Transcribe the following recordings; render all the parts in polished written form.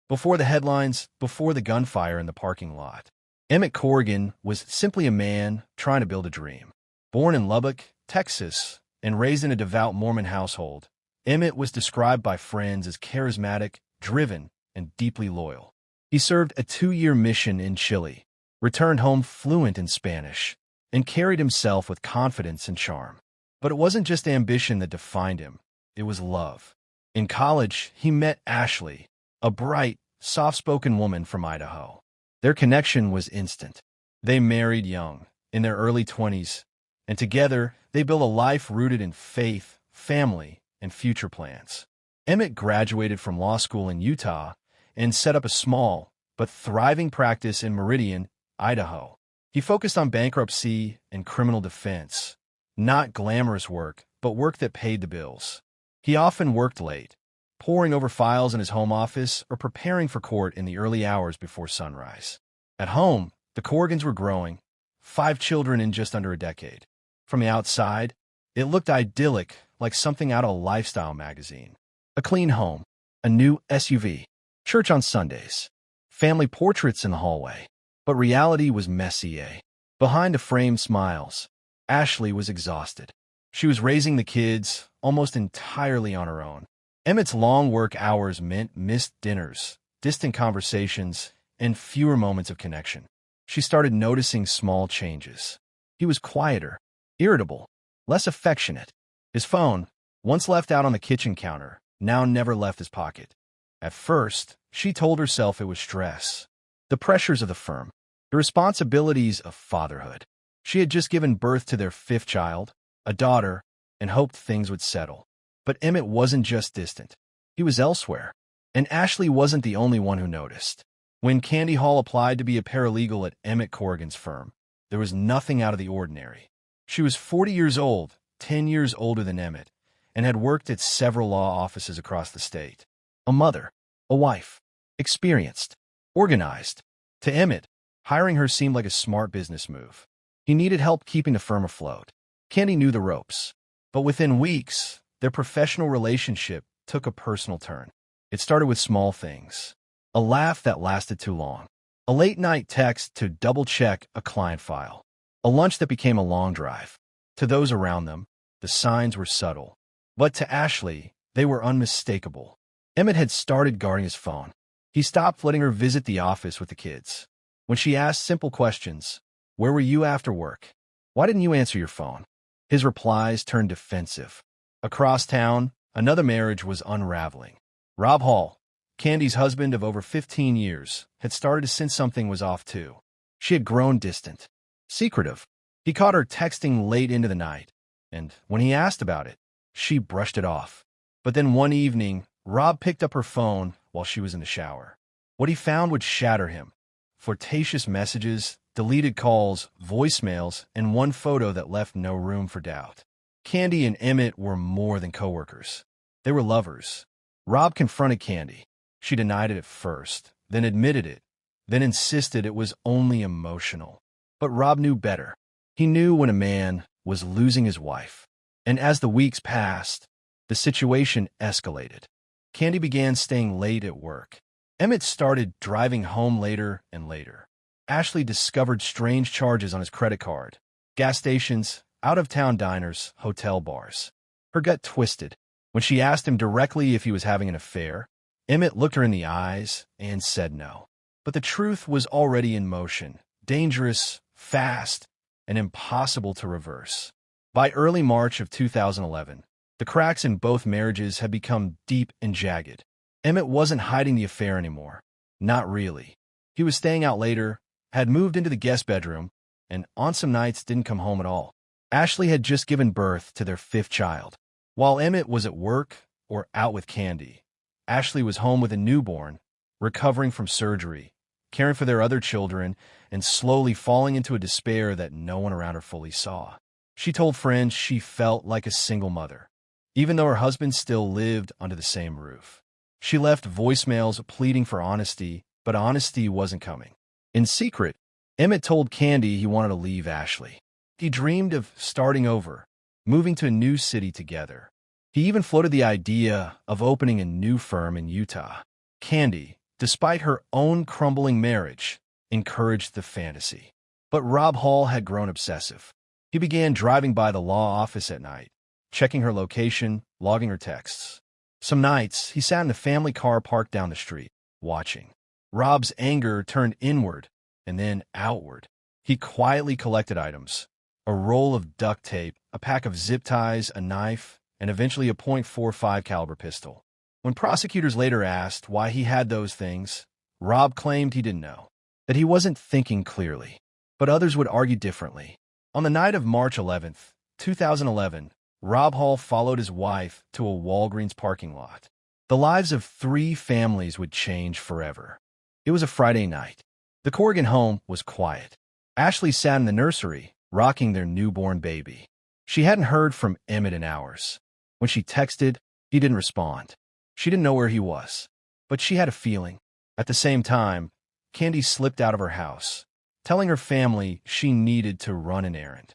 Before the headlines, before the gunfire in the parking lot, Emmett Corrigan was simply a man trying to build a dream. Born in Lubbock, Texas, and raised in a devout Mormon household, Emmett was described by friends as charismatic, driven, and deeply loyal. He served a 2-year mission in Chile, returned home fluent in Spanish, and carried himself with confidence and charm. But it wasn't just ambition that defined him, it was love. In college, he met Ashley, a bright, soft-spoken woman from Idaho. Their connection was instant. They married young, in their early 20s, and together they built a life rooted in faith, family, and future plans. Emmett graduated from law school in Utah and set up a small but thriving practice in Meridian, Idaho. He focused on bankruptcy and criminal defense, not glamorous work, but work that paid the bills. He often worked late, poring over files in his home office or preparing for court in the early hours before sunrise. At home, the Corrigans were growing, 5 children in just under a decade. From the outside, it looked idyllic, like something out of a lifestyle magazine. A clean home, a new SUV, church on Sundays, family portraits in the hallway. But reality was messy, eh? Behind the framed smiles, Ashley was exhausted. She was raising the kids almost entirely on her own. Emmett's long work hours meant missed dinners, distant conversations, and fewer moments of connection. She started noticing small changes. He was quieter, irritable, less affectionate. His phone, once left out on the kitchen counter, now never left his pocket. At first, she told herself it was stress, the pressures of the firm, the responsibilities of fatherhood. She had just given birth to their 5th child, a daughter, and hoped things would settle. But Emmett wasn't just distant. He was elsewhere. And Ashley wasn't the only one who noticed. When Candy Hall applied to be a paralegal at Emmett Corrigan's firm, there was nothing out of the ordinary. She was 40 years old, 10 years older than Emmett, and had worked at several law offices across the state. A mother, a wife, experienced, organized. To Emmett, hiring her seemed like a smart business move. He needed help keeping the firm afloat. Candy knew the ropes. But within weeks, their professional relationship took a personal turn. It started with small things. A laugh that lasted too long. A late-night text to double-check a client file. A lunch that became a long drive. To those around them, the signs were subtle. But to Ashley, they were unmistakable. Emmett had started guarding his phone. He stopped letting her visit the office with the kids. When she asked simple questions, "Where were you after work? Why didn't you answer your phone?" his replies turned defensive. Across town, another marriage was unraveling. Rob Hall, Candy's husband of over 15 years, had started to sense something was off too. She had grown distant, secretive. He caught her texting late into the night, and when he asked about it, she brushed it off. But then one evening, Rob picked up her phone while she was in the shower. What he found would shatter him. Flirtatious messages, deleted calls, voicemails, and one photo that left no room for doubt. Candy and Emmett were more than coworkers. They were lovers. Rob confronted Candy. She denied it at first, then admitted it, then insisted it was only emotional. But Rob knew better. He knew when a man was losing his wife. And as the weeks passed, the situation escalated. Candy began staying late at work. Emmett started driving home later and later. Ashley discovered strange charges on his credit card. Gas stations, out-of-town diners, hotel bars. Her gut twisted. When she asked him directly if he was having an affair, Emmett looked her in the eyes and said no. But the truth was already in motion, dangerous, fast, and impossible to reverse. By early March of 2011, the cracks in both marriages had become deep and jagged. Emmett wasn't hiding the affair anymore. Not really. He was staying out later, had moved into the guest bedroom, and on some nights didn't come home at all. Ashley had just given birth to their 5th child. While Emmett was at work or out with Candy, Ashley was home with a newborn, recovering from surgery, caring for their other children, and slowly falling into a despair that no one around her fully saw. She told friends she felt like a single mother, even though her husband still lived under the same roof. She left voicemails pleading for honesty, but honesty wasn't coming. In secret, Emmett told Candy he wanted to leave Ashley. He dreamed of starting over, moving to a new city together. He even floated the idea of opening a new firm in Utah. Candy, despite her own crumbling marriage, encouraged the fantasy. But Rob Hall had grown obsessive. He began driving by the law office at night, checking her location, logging her texts. Some nights, he sat in the family car parked down the street, watching. Rob's anger turned inward and then outward. He quietly collected items: a roll of duct tape, a pack of zip ties, a knife, and eventually a .45 caliber pistol. When prosecutors later asked why he had those things, Rob claimed he didn't know, that he wasn't thinking clearly. But others would argue differently. On the night of March 11th, 2011, Rob Hall followed his wife to a Walgreens parking lot. The lives of 3 families would change forever. It was a Friday night. The Corrigan home was quiet. Ashley sat in the nursery, rocking their newborn baby. She hadn't heard from Emmett in hours. When she texted, he didn't respond. She didn't know where he was, but she had a feeling. At the same time, Candy slipped out of her house, telling her family she needed to run an errand.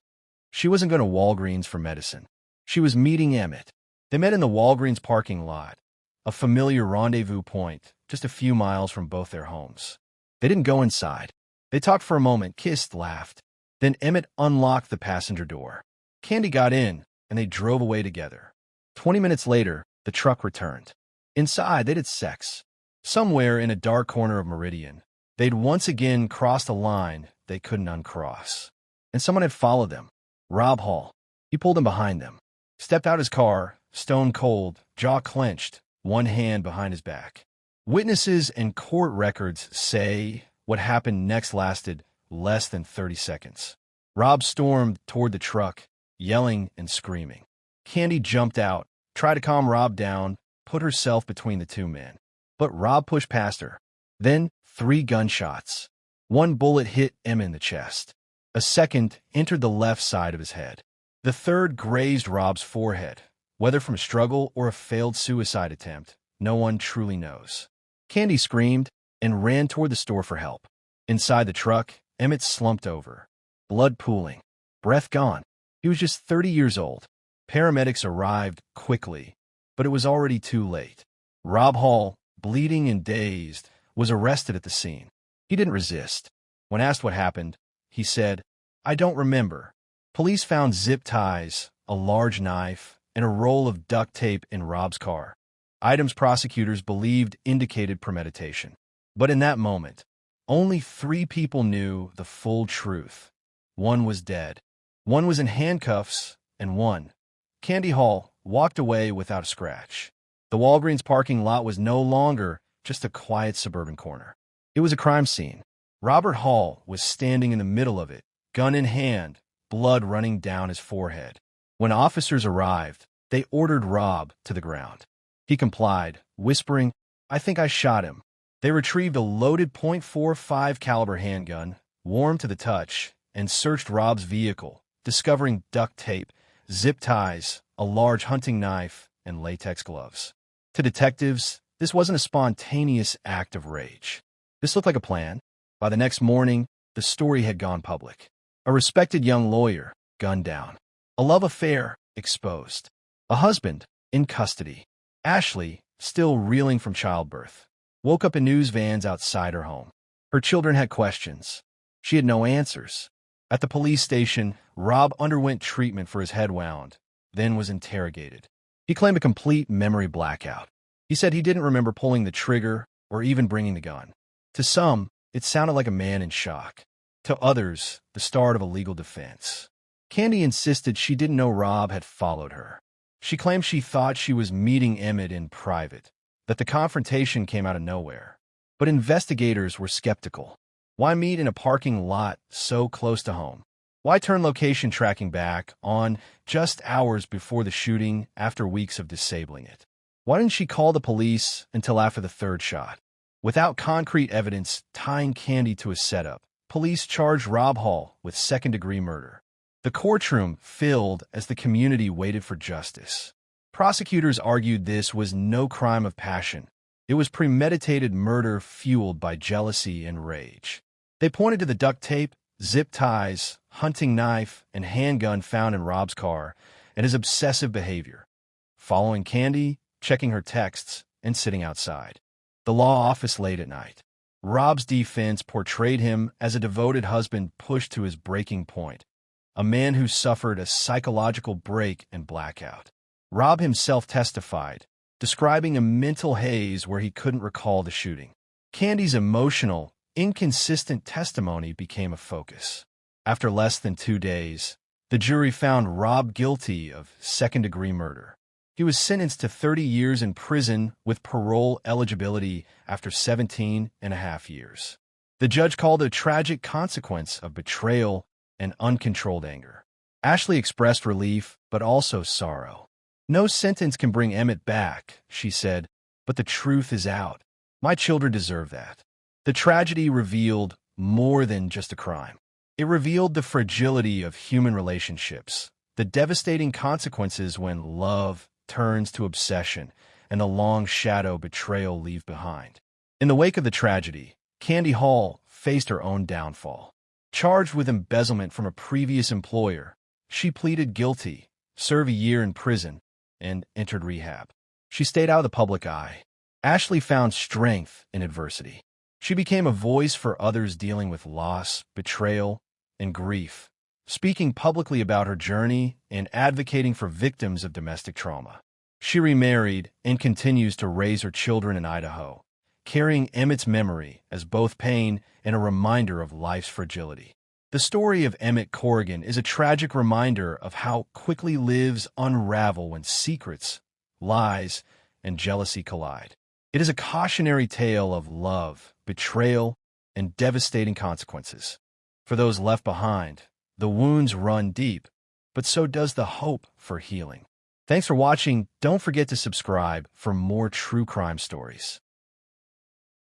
She wasn't going to Walgreens for medicine. She was meeting Emmett. They met in the Walgreens parking lot, a familiar rendezvous point just a few miles from both their homes. They didn't go inside. They talked for a moment, kissed, laughed. Then Emmett unlocked the passenger door. Candy got in, and they drove away together. 20 minutes later, the truck returned. Inside, they did sex. Somewhere in a dark corner of Meridian, they'd once again crossed a line they couldn't uncross. And someone had followed them. Rob Hall. He pulled them behind them, stepped out his car, stone cold, jaw clenched, one hand behind his back. Witnesses and court records say what happened next lasted less than 30 seconds. Rob stormed toward the truck, yelling and screaming. Candy jumped out, tried to calm Rob down, put herself between the 2 men. But Rob pushed past her. Then 3 gunshots. One bullet hit Emmett in the chest. A second entered the left side of his head. The third grazed Rob's forehead. Whether from struggle or a failed suicide attempt, no one truly knows. Candy screamed and ran toward the store for help. Inside the truck, Emmett slumped over, blood pooling, breath gone. He was just 30 years old. Paramedics arrived quickly, but it was already too late. Rob Hall, bleeding and dazed, was arrested at the scene. He didn't resist. When asked what happened, he said, "I don't remember." Police found zip ties, a large knife, and a roll of duct tape in Rob's car. Items prosecutors believed indicated premeditation. But in that moment, only 3 people knew the full truth. One was dead. One was in handcuffs, and one, Candy Hall, walked away without a scratch. The Walgreens parking lot was no longer just a quiet suburban corner. It was a crime scene. Robert Hall was standing in the middle of it, gun in hand, blood running down his forehead. When officers arrived, they ordered Rob to the ground. He complied, whispering, "I think I shot him." They retrieved a loaded .45 caliber handgun, warm to the touch, and searched Rob's vehicle, discovering duct tape, zip ties, a large hunting knife, and latex gloves. To detectives, this wasn't a spontaneous act of rage. This looked like a plan. By the next morning, the story had gone public. A respected young lawyer, gunned down. A love affair, exposed. A husband, in custody. Ashley, still reeling from childbirth, woke up in news vans outside her home. Her children had questions. She had no answers. At the police station, Rob underwent treatment for his head wound, then was interrogated. He claimed a complete memory blackout. He said he didn't remember pulling the trigger or even bringing the gun. To some, it sounded like a man in shock. To others, the start of a legal defense. Candy insisted she didn't know Rob had followed her. She claimed she thought she was meeting Emmett in private, that the confrontation came out of nowhere. But investigators were skeptical. Why meet in a parking lot so close to home? Why turn location tracking back on just hours before the shooting after weeks of disabling it? Why didn't she call the police until after the 3rd shot? Without concrete evidence tying Candy to a setup, police charged Rob Hall with 2nd-degree murder. The courtroom filled as the community waited for justice. Prosecutors argued this was no crime of passion. It was premeditated murder fueled by jealousy and rage. They pointed to the duct tape, zip ties, hunting knife, and handgun found in Rob's car, and his obsessive behavior, following Candy, checking her texts, and sitting outside. the law office late at night. Rob's defense portrayed him as a devoted husband pushed to his breaking point, a man who suffered a psychological break and blackout. Rob himself testified, describing a mental haze where he couldn't recall the shooting. Candy's emotional, inconsistent testimony became a focus. After less than 2 days, the jury found Rob guilty of second-degree murder. He was sentenced to 30 years in prison with parole eligibility after 17.5 years. The judge called it a tragic consequence of betrayal and uncontrolled anger. Ashley expressed relief, but also sorrow. "No sentence can bring Emmett back," she said, "but the truth is out. My children deserve that." The tragedy revealed more than just a crime. It revealed the fragility of human relationships, the devastating consequences when love turns to obsession, and the long shadow betrayal leave behind. In the wake of the tragedy, Candy Hall faced her own downfall. Charged with embezzlement from a previous employer, she pleaded guilty, served a year in prison, and entered rehab. She stayed out of the public eye. Ashley found strength in adversity. She became a voice for others dealing with loss, betrayal, and grief, speaking publicly about her journey and advocating for victims of domestic trauma. She remarried and continues to raise her children in Idaho, carrying Emmett's memory as both pain and a reminder of life's fragility. The story of Emmett Corrigan is a tragic reminder of how quickly lives unravel when secrets, lies, and jealousy collide. It is a cautionary tale of love, betrayal, and devastating consequences. For those left behind, the wounds run deep, but so does the hope for healing. Thanks for watching. Don't forget to subscribe for more true crime stories.